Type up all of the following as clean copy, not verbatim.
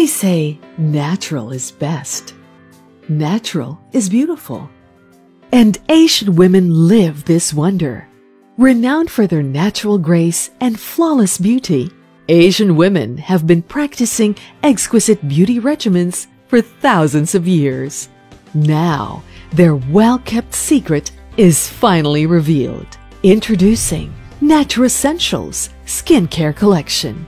They say natural is best. Natural is beautiful. And Asian women live this wonder. Renowned for their natural grace and flawless beauty, Asian women have been practicing exquisite beauty regimens for thousands of years. Now, their well-kept secret is finally revealed. Introducing Naturessentials Skincare Collection.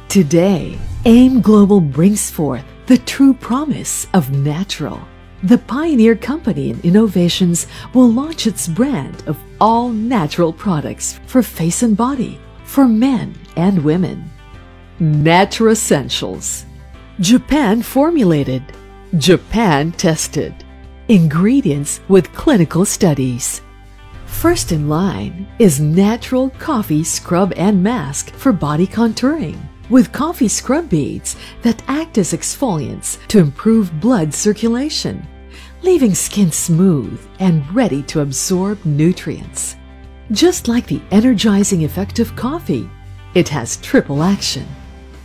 Today, AIM Global brings forth the true promise of natural. The pioneer company in innovations will launch its brand of all natural products for face and body, for men and women. Naturessentials. Japan formulated, Japan tested. Ingredients with clinical studies. First in line is natural coffee scrub and mask for body contouring, with coffee scrub beads that act as exfoliants to improve blood circulation, leaving skin smooth and ready to absorb nutrients. Just like the energizing effect of coffee, it has triple action: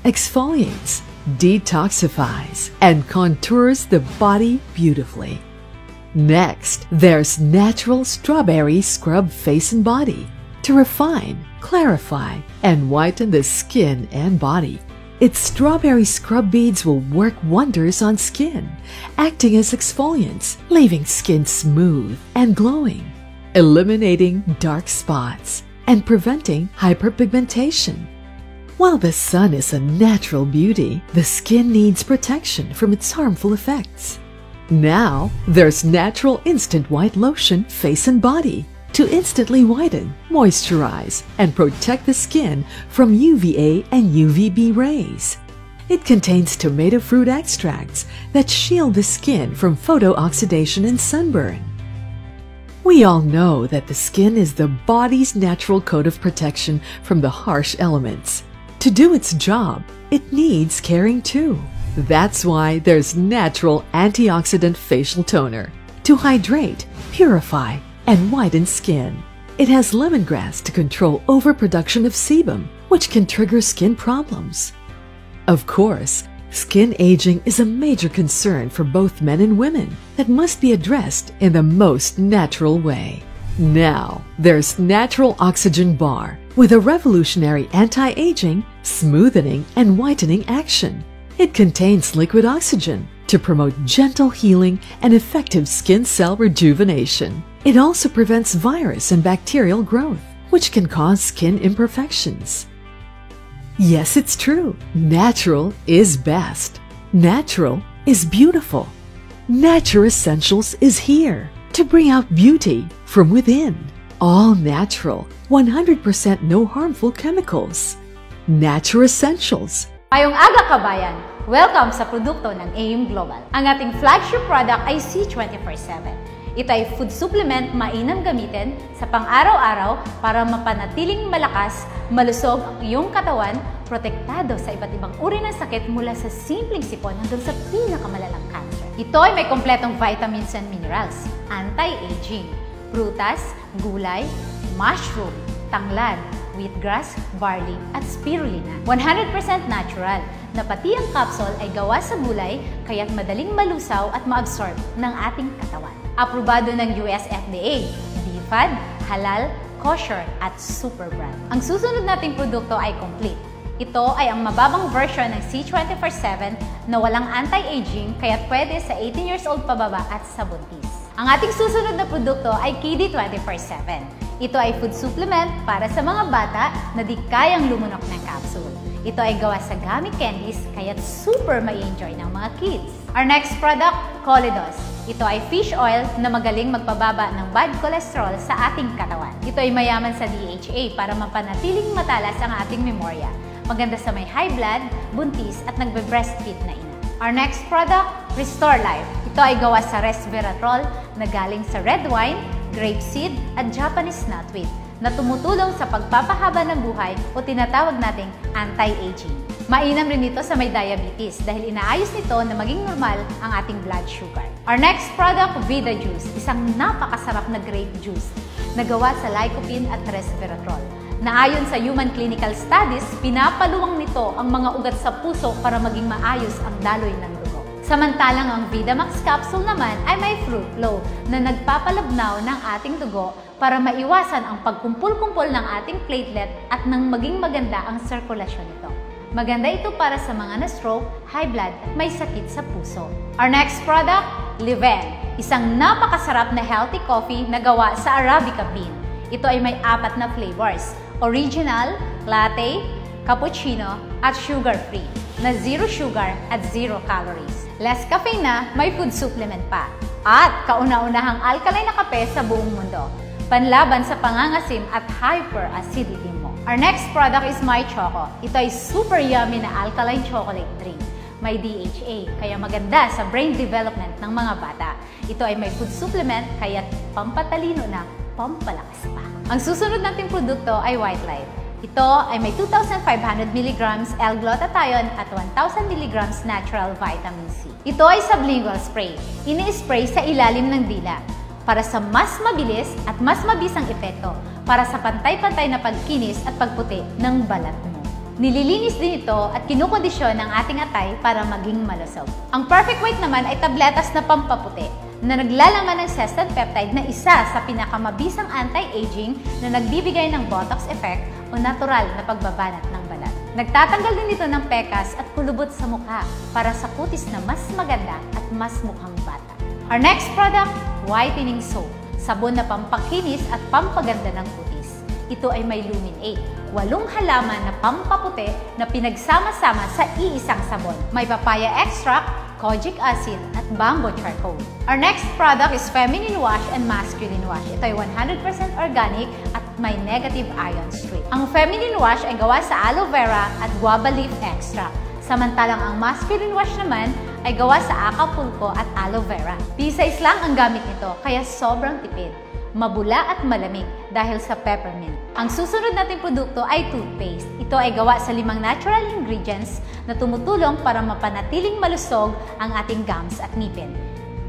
exfoliates, detoxifies, and contours the body beautifully. Next, there's Natural Strawberry Scrub Face and Body to refine, clarify, and whiten the skin and body. Its strawberry scrub beads will work wonders on skin, acting as exfoliants, leaving skin smooth and glowing, eliminating dark spots, and preventing hyperpigmentation. While the sun is a natural beauty, the skin needs protection from its harmful effects. Now, there's Natural Instant White Lotion Face and Body to instantly whiten, moisturize, and protect the skin from UVA and UVB rays. It contains tomato fruit extracts that shield the skin from photooxidation and sunburn. We all know that the skin is the body's natural coat of protection from the harsh elements. To do its job, it needs caring too. That's why there's Natural Antioxidant Facial Toner to hydrate, purify, and whiten skin. It has lemongrass to control overproduction of sebum, which can trigger skin problems. Of course, skin aging is a major concern for both men and women that must be addressed in the most natural way. Now, there's Natural Oxygen Bar with a revolutionary anti-aging, smoothening, and whitening action. It contains liquid oxygen to promote gentle healing and effective skin cell rejuvenation. It also prevents virus and bacterial growth, which can cause skin imperfections. Yes, it's true. Natural is best. Natural is beautiful. Naturessentials is here to bring out beauty from within. All natural, 100% no harmful chemicals. Naturessentials. Ngayong aga kabayan, welcome sa produkto ng AIM Global. Ang ating flagship product ay C24/7. Ito ay food supplement mainam gamitin sa pang-araw-araw para mapanatiling malakas, malusog ang iyong katawan, protektado sa iba't ibang uri ng sakit mula sa simpleng sipon hanggang sa pinakamalalang cancer. Ito ay may kompletong vitamins and minerals, anti-aging, prutas, gulay, mushroom, tanglad, wheatgrass, barley, at spirulina. 100% natural, na pati ang capsule ay gawa sa gulay kaya't madaling malusaw at maabsorb ng ating katawan. Aprobado ng US FDA, DFAD, halal, kosher, at super brand. Ang susunod nating produkto ay complete. Ito ay ang mababang version ng C24/7 na walang anti-aging kaya't pwede sa 18 years old pababa at sa buntis. Ang ating susunod na produkto ay KD24/7. Ito ay food supplement para sa mga bata na di kayang lumunok ng capsule. Ito ay gawa sa gummy candies kaya't super mai-enjoy ng mga kids. Our next product, Colidos. Ito ay fish oil na magaling magpababa ng bad cholesterol sa ating katawan. Ito ay mayaman sa DHA para mapanatiling matalas ang ating memorya. Maganda sa may high blood, buntis at nagbe-breastfeed na ina. Our next product, Restore Life. Ito ay gawa sa resveratrol na galing sa red wine, grapeseed at Japanese knotweed na tumutulong sa pagpapahaba ng buhay o tinatawag nating anti-aging. Mainam rin ito sa may diabetes dahil inaayos nito na maging normal ang ating blood sugar. Our next product, Vida Juice, isang napakasarap na grape juice na gawa sa lycopene at resveratrol. na ayon sa human clinical studies, pinapaluwang nito ang mga ugat sa puso para maging maayos ang daloy ng dugo. Samantalang ang Vidamax capsule naman ay may fruit flow na nagpapalabnaw ng ating dugo para maiwasan ang pagkumpul-kumpol ng ating platelet at nang maging maganda ang sirkulasyon nito. Maganda ito para sa mga na-stroke, high blood at may sakit sa puso. Our next product, Liven. Isang napakasarap na healthy coffee na gawa sa Arabica bean. Ito ay may 4 na flavors: original, latte, cappuccino, at sugar-free, na 0 sugar at 0 calories. Less caffeine na, may food supplement pa. At kauna-unahang alkaline na kape sa buong mundo. Panlaban sa pangangasim at hyperacidity mo. Our next product is My Choco. Ito ay super yummy na alkaline chocolate drink. May DHA, kaya maganda sa brain development ng mga bata. Ito ay may food supplement, kaya pampatalino na, pampalakas pa. Ang susunod nating produkto ay White Light. Ito ay may 2,500 mg L-glutathione at 1,000 mg natural vitamin C. Ito ay sublingual spray. Ini-spray sa ilalim ng dila para sa mas mabilis at mas mabisang epekto para sa pantay-pantay na pagkinis at pagputi ng balat mo. Nililinis din ito at kinukondisyon ng ating atay para maging malusog. Ang Perfect White naman ay tabletas na pampaputi na naglalaman ng Sestan peptide na isa sa pinakamabisang anti-aging na nagbibigay ng Botox effect o natural na pagbabanat ng balat. Nagtatanggal din ito ng pekas at kulubot sa mukha para sa kutis na mas maganda at mas mukhang bata. Our next product, Whitening Soap. Sabon na pampakinis at pampaganda ng kutis. Ito ay may Lumin 8, 8 halaman na pampaputi na pinagsama-sama sa iisang sabon. May papaya extract, kojic acid, at bamboo charcoal. Our next product is Feminine Wash and Masculine Wash. Ito ay 100% organic at may negative ion strip. Ang Feminine Wash ay gawa sa aloe vera at guava leaf extract. Samantalang ang Masculine Wash naman ay gawa sa Acapulco at aloe vera. P-size lang ang gamit nito, kaya sobrang tipid. Mabula at malamig dahil sa peppermint. Ang susunod nating produkto ay toothpaste. Ito ay gawa sa 5 natural ingredients na tumutulong para mapanatiling malusog ang ating gums at ngipin.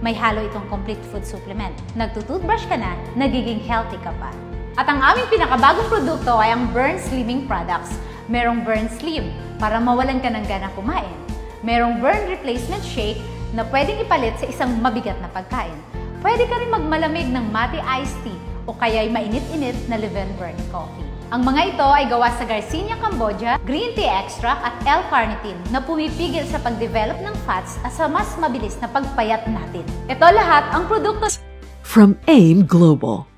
May halo itong complete food supplement. Nagtutoothbrush ka na, nagiging healthy ka pa. At ang aming pinakabagong produkto ay ang Burn Slimming Products. Merong Burn Slim para mawalan ka ng gana kumain. Merong Burn Replacement Shake na pwedeng ipalit sa isang mabigat na pagkain. Pwede ka rin magmalamig ng Mate Iced Tea o kaya'y mainit-init na Liven Burn Coffee. Ang mga ito ay gawa sa Garcinia Cambogia, green tea extract at L-carnitine na pumipigil sa pag-develop ng fats at sa mas mabilis na pagpayat natin. Ito lahat ang produkto from AIM Global.